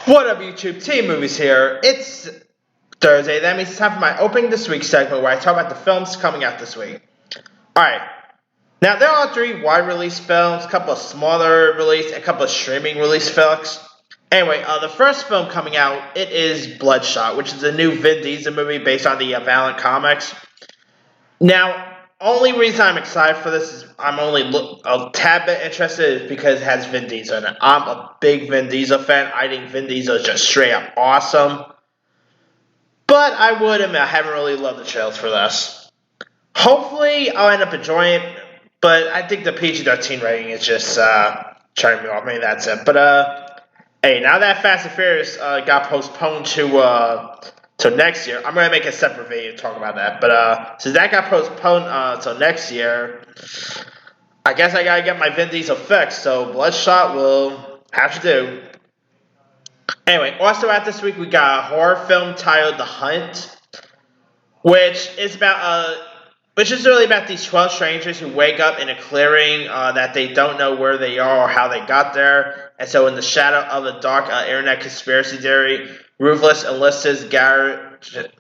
What up, YouTube? Team Movies here. It's Thursday. That means it's time for my opening this week segment where I talk about the films coming out this week. Alright. Now, there are 3 wide release films, a couple of smaller release, a couple of streaming release films. Anyway, the first film coming out, it is Bloodshot, which is a new Vin Diesel movie based on the Valiant comics. Now, only reason I'm excited for this is I'm only a tad bit interested is because it has Vin Diesel in it. I'm a big Vin Diesel fan. I think Vin Diesel is just straight up awesome. But I would admit I haven't really loved the trailers for this. Hopefully, I'll end up enjoying it, but I think the PG-13 rating is just turning me off. Maybe that's it. But hey, now that Fast and Furious got postponed to next year, I'm gonna make a separate video to talk about that. But since that got postponed till next year, I guess I gotta get my Vin Diesel fix. So Bloodshot will have to do. Anyway, also out this week we got a horror film titled The Hunt, which is really about these 12 strangers who wake up in a clearing that they don't know where they are or how they got there. And so in the shadow of a dark internet conspiracy theory, Ruthless enlists Garrett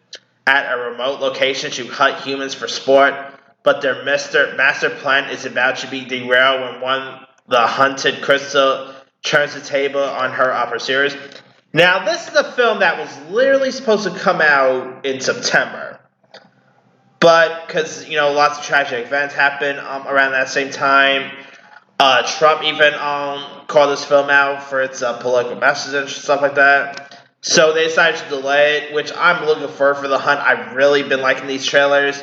at a remote location to hunt humans for sport. But their master plan is about to be derailed when the hunted Crystal turns the table on her pursuers. Now, this is a film that was literally supposed to come out in September. But, because, lots of tragic events happened around that same time. Trump even called this film out for its political message and stuff like that. So they decided to delay it, which I'm looking for The Hunt. I've really been liking these trailers.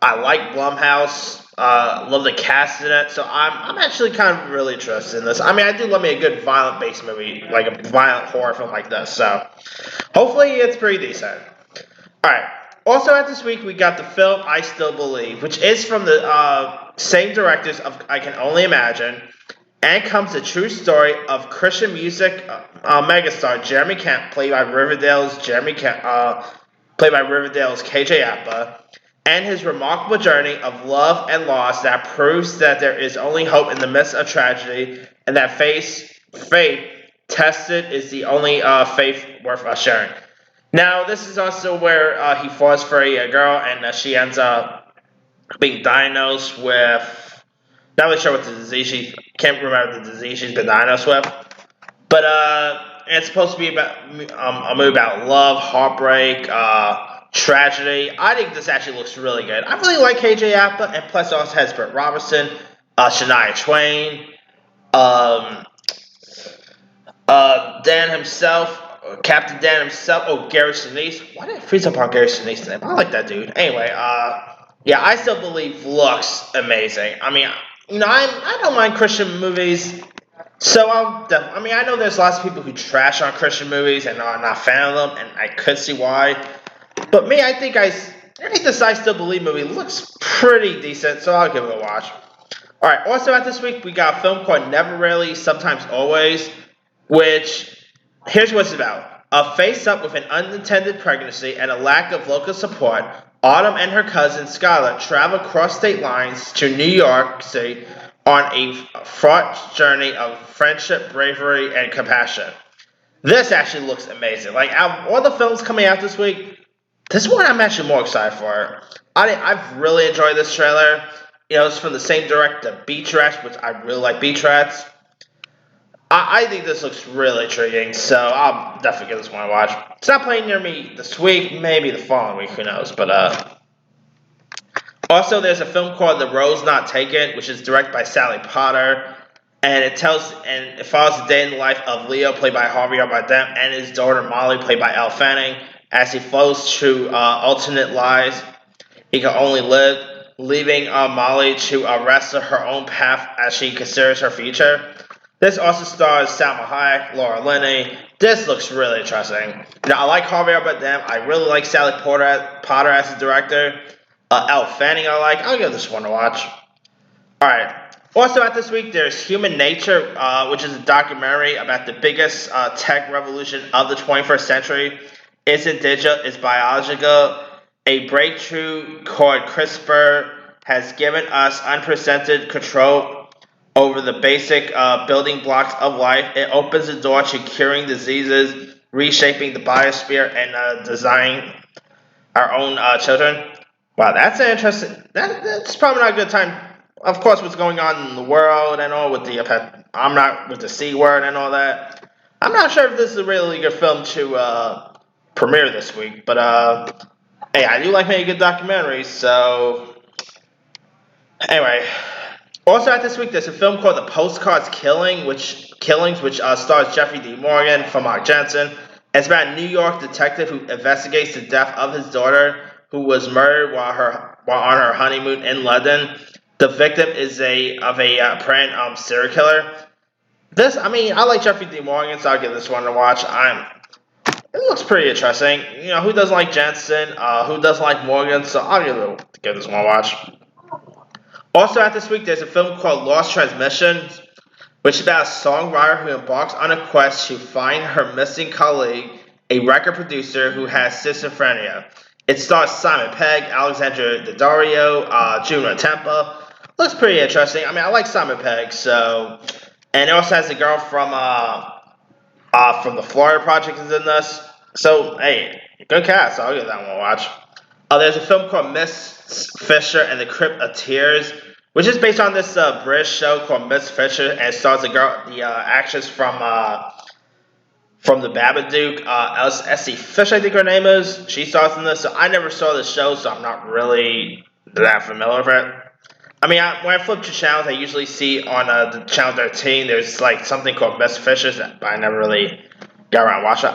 I like Blumhouse. Love the cast in it. So I'm actually kind of really interested in this. I mean, I do love me a good violent-based movie, like a violent horror film like this. So hopefully it's pretty decent. Alright. Also out this week, we got the film I Still Believe, which is from the same directors of I Can Only Imagine, and comes the true story of Christian music megastar Jeremy Kent, played by Riverdale's KJ Apa, and his remarkable journey of love and loss that proves that there is only hope in the midst of tragedy, and that faith tested is the only faith worth sharing. Now, this is also where he falls for a girl, and she ends up being diagnosed with, not really sure what the disease, she can't remember the disease she's been diagnosed with, but it's supposed to be about a movie about love, heartbreak, tragedy. I think this actually looks really good. I really like KJ Apa, and plus it also has Britt Robertson, Shania Twain, Dan himself, Captain Dan himself. Gary Sinise. Why did I freeze up on Gary Sinise's name? I like that dude. Anyway, yeah, I Still Believe looks amazing. I mean, I don't mind Christian movies, so I know there's lots of people who trash on Christian movies and are not a fan of them, and I could see why. But me, I think this I Still Believe movie looks pretty decent, so I'll give it a watch. Alright, also out this week, we got a film called Never Really, Sometimes Always, which, here's what it's about. Faced up with an unintended pregnancy and a lack of local support, Autumn and her cousin Skylar travel across state lines to New York City on a fraught journey of friendship, bravery, and compassion. This actually looks amazing. Like, out of all the films coming out this week, this one I'm actually more excited for. I've really enjoyed this trailer. It's from the same director, Beach Rats, which I really like Beach Rats. I think this looks really intriguing, so I'll definitely give this one a watch. It's not playing near me this week, maybe the following week, who knows, but also there's a film called The Rose Not Taken, which is directed by Sally Potter, and it follows the day in the life of Leo, played by Javier Bardem, and his daughter Molly, played by Elle Fanning, as he flows through alternate lives he can only live, leaving Molly to wrestle her own path as she considers her future. This also stars Salma Hayek, Laura Linney. This looks really interesting. I like Javier Bardem. I really like Sally Potter as the director. Elle Fanning I'll give this one a watch. Alright. Also out this week, there's Human Nature, which is a documentary about the biggest tech revolution of the 21st century. Isn't digital, it's biological. A breakthrough called CRISPR has given us unprecedented control over the basic building blocks of life. It opens the door to curing diseases, reshaping the biosphere, and designing our own children. Wow, that's an interesting. That's probably not a good time. Of course, what's going on in the world and all with the I'm not with the C word and all that. I'm not sure if this is a really good film to premiere this week, but hey, I do like making good documentaries, so anyway. Also, at this week, there's a film called The Postcards Killings, which stars Jeffrey D. Morgan from Mark Jensen. It's about a New York detective who investigates the death of his daughter, who was murdered while on her honeymoon in London. The victim is a apparent serial killer. I like Jeffrey D. Morgan, so I'll give this one a watch. It looks pretty interesting. You know, who doesn't like Jensen? Who doesn't like Morgan? So I'll give this one a watch. Also, at this week, there's a film called Lost Transmissions, which is about a songwriter who embarks on a quest to find her missing colleague, a record producer who has schizophrenia. It stars Simon Pegg, Alexandra Daddario, Juno Temple. Looks pretty interesting. I like Simon Pegg, so. And it also has a girl from the Florida Project is in this. So, hey, good cast. So I'll give that one a watch. There's a film called Miss Fisher and the Crypt of Tears, which is based on this British show called Miss Fisher, and stars the actress from the Babadook, Essie Fish, I think her name is. She stars in this. So I never saw the show, so I'm not really that familiar with it. When I flip to channels, I usually see on the channel 13, there's like something called Miss Fisher, but I never really got around watching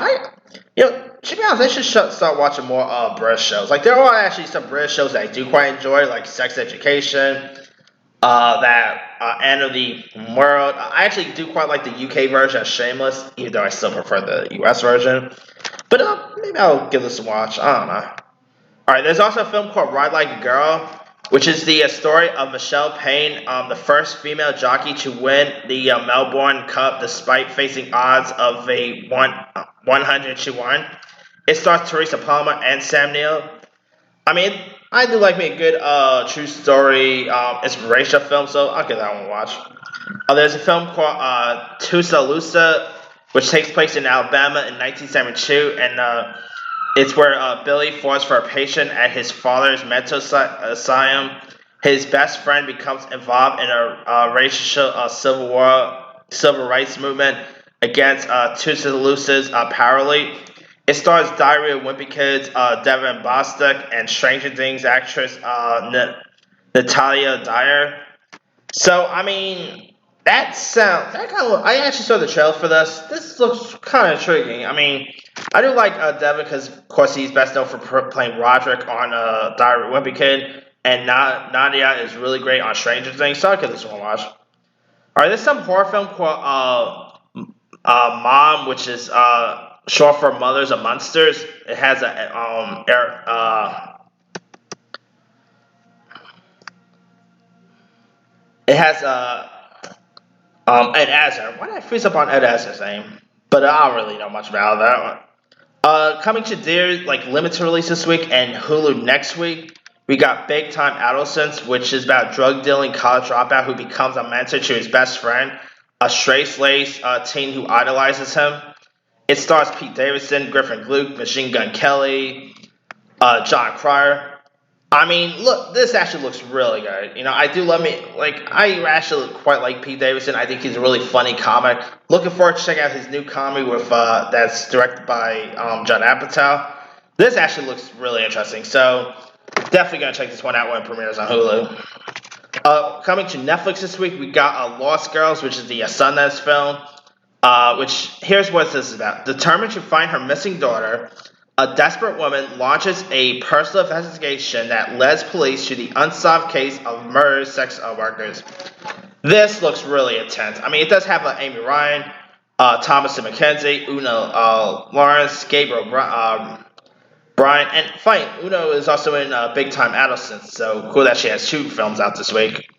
it. To be honest, I should start watching more British shows. Like, there are actually some British shows that I do quite enjoy, like Sex Education, End of the World. I actually do quite like the UK version of Shameless, even though I still prefer the US version. But maybe I'll give this a watch. I don't know. Alright, there's also a film called Ride Like a Girl, which is the story of Michelle Payne, the first female jockey to win the Melbourne Cup despite facing odds of a 100 to 1. It stars Teresa Palmer and Sam Neill. I do like me a good true story inspirational film, so I'll give that one a watch. There's a film called Tuscaloosa, which takes place in Alabama in 1972, and it's where Billy falls for a patient at his father's mental asylum. His best friend becomes involved in a racial civil rights movement against Tuscaloosa's power elite. It stars Diary of Wimpy Kids, Devin Bostick, and Stranger Things actress Natalia Dyer. So, I actually saw the trailer for this. This looks kind of intriguing. I do like Devin because, of course, he's best known for playing Roderick on Diary of Wimpy Kid, and Nadia is really great on Stranger Things, so I'll give this one a watch. Alright, there's some horror film called Mom, which is short for Mothers of Monsters. It has Ed Asner. Why did I freeze up on Ed Asner's name? But I don't really know much about that one. Coming to theaters, like limited release this week and Hulu next week, we got Big Time Adolescence, which is about drug dealing college dropout who becomes a mentor to his best friend, a straight-laced teen who idolizes him. It stars Pete Davidson, Griffin Luke, Machine Gun Kelly, John Cryer. Look, this actually looks really good. I actually quite like Pete Davidson. I think he's a really funny comic. Looking forward to checking out his new comedy with that's directed by Judd Apatow. This actually looks really interesting, so definitely gonna check this one out when it premieres on Hulu. Coming to Netflix this week, we got Lost Girls, which is the Sundance film. Here's what this is about. Determined to find her missing daughter, a desperate woman launches a personal investigation that leads police to the unsolved case of murdered sex workers. This looks really intense. It does have Amy Ryan, Thomasin McKenzie, Una Lawrence, Gabriel Bryan, and fine, Una is also in Big Time Adolescence, so cool that she has 2 films out this week.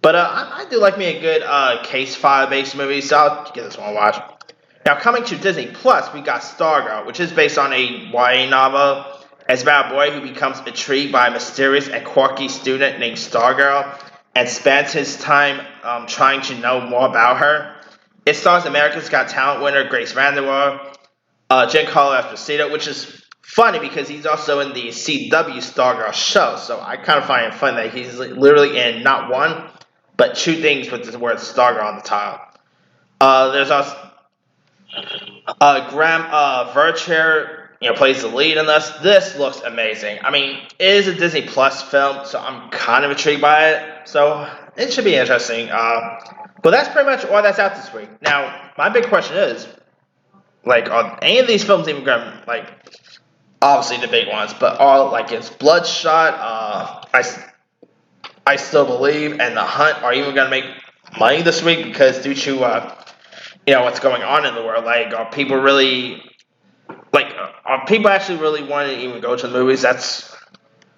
But I do like me a good case file-based movie, so I'll give this one a watch. Now, coming to Disney Plus, we got Stargirl, which is based on a YA novel. It's about a boy who becomes intrigued by a mysterious and quirky student named Stargirl, and spends his time trying to know more about her. It stars America's Got Talent winner Grace VanderWaal, Giancarlo Esposito, which is funny because he's also in the CW Stargirl show. So I kind of find it fun that he's literally in not one, but two things with the word Stargirl on the title. There's also Graham Vercher, plays the lead in this. This looks amazing. I mean, it is a Disney Plus film, so I'm kind of intrigued by it. So it should be interesting. But that's pretty much all that's out this week. Now, my big question is, are any of these films even gonna, obviously the big ones, but is Bloodshot, I Still Believe, and The Hunt are even gonna make money this week because due to what's going on in the world? Are people really are people actually really wanting to even go to the movies? That's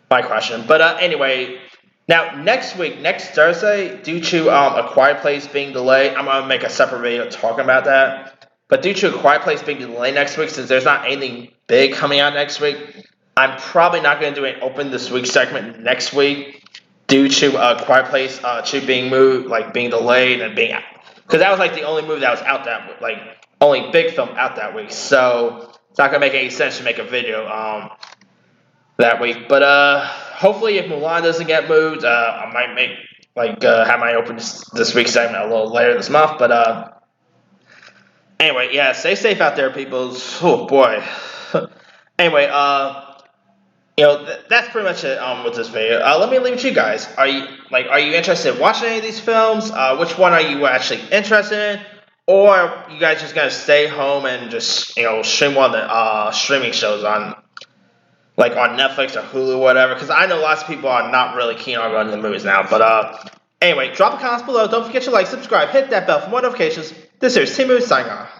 my question. But anyway, now next week, next Thursday, due to A Quiet Place being delayed, I'm gonna make a separate video talking about that. But due to A Quiet Place being delayed next week, since there's not anything big coming out next week, I'm probably not gonna do an Open This Week segment next week due to A Quiet Place 2 being moved, being delayed and being out. Because that was the only movie that was out only big film out that week. So it's not gonna make any sense to make a video that week. But hopefully, if Mulan doesn't get moved, I might make have my Open This Week segment a little later this month. But anyway, yeah, stay safe out there, people. Oh boy. Anyway, that's pretty much it with this video. Let me leave it to you guys. Are you interested in watching any of these films? Which one are you actually interested in? Or are you guys just gonna stay home and just stream one of the streaming shows on on Netflix or Hulu or whatever? Because I know lots of people are not really keen on going to the movies now. But anyway, drop a comment below. Don't forget to subscribe, hit that bell for more notifications. This is Timu signing off.